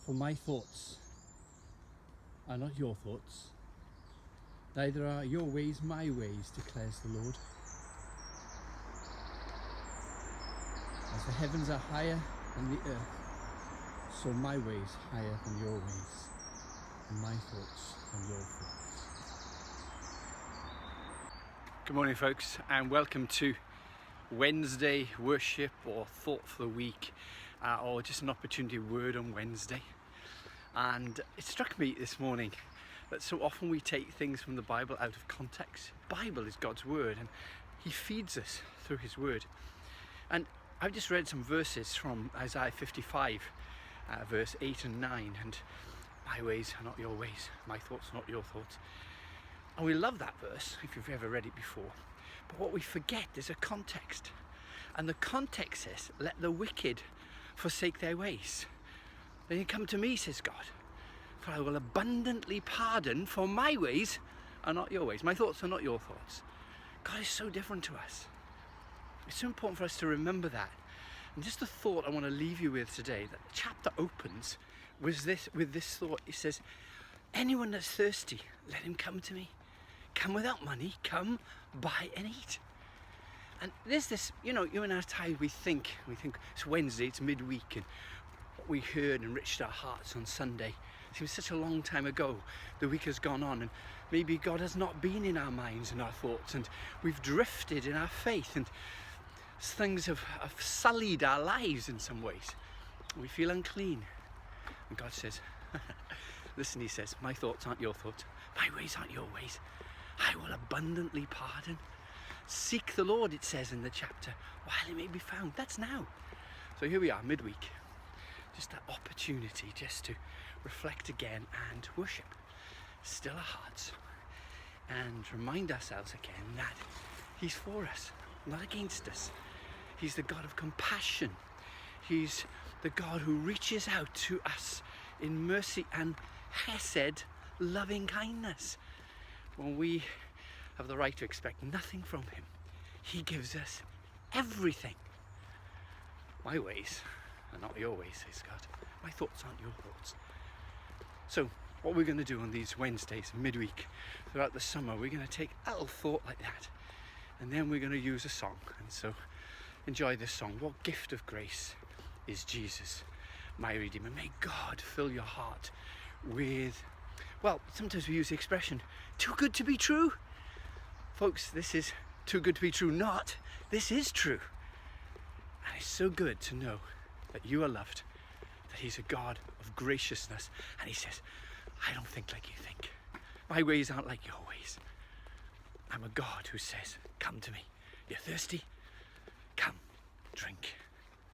For my thoughts are not your thoughts, neither are your ways my ways, declares the Lord. As the heavens are higher than the earth, so my ways higher than your ways, and my thoughts than your thoughts. Good morning, folks, and welcome to Wednesday worship or thought for the week, or just an opportunity word on Wednesday. And it struck me this morning that so often we take things from the Bible out of context. The Bible is God's word, and he feeds us through his word. And I've just read some verses from Isaiah 55, verse 8 and 9, and my ways are not your ways, my thoughts are not your thoughts. And we love that verse if you've ever read it before. But what we forget is a context. And the context says, let the wicked forsake their ways. Then you come to me, says God, for I will abundantly pardon, for my ways are not your ways. My thoughts are not your thoughts. God is so different to us. It's so important for us to remember that. And just the thought I want to leave you with today, that the chapter opens with this thought. It says, anyone that's thirsty, let him come to me. Come without money, come, buy and eat. And there's this, you and I tired, we think it's Wednesday, it's midweek, and what we heard enriched our hearts on Sunday. It seems such a long time ago. The week has gone on, and maybe God has not been in our minds and our thoughts, and we've drifted in our faith, and things have sullied our lives in some ways. We feel unclean. And God says, listen, he says, my thoughts aren't your thoughts, my ways aren't your ways. I will abundantly pardon. Seek the Lord, it says in the chapter, while he may be found. That's now. So here we are, midweek. Just that opportunity just to reflect again and worship. Still our hearts. And remind ourselves again that he's for us, not against us. He's the God of compassion. He's the God who reaches out to us in mercy and chesed, loving kindness. When we have the right to expect nothing from him, he gives us everything. My ways are not your ways, says God. My thoughts aren't your thoughts. So what we're going to do on these Wednesdays, midweek, throughout the summer, we're going to take a little thought like that, and then we're going to use a song. And so enjoy this song. What gift of grace is Jesus, my Redeemer? May God fill your heart with, well, sometimes we use the expression, too good to be true. Folks, this is too good to be true. Not. This is true. And it's so good to know that you are loved, that he's a God of graciousness. And he says, I don't think like you think. My ways aren't like your ways. I'm a God who says, come to me. You're thirsty? Come, drink.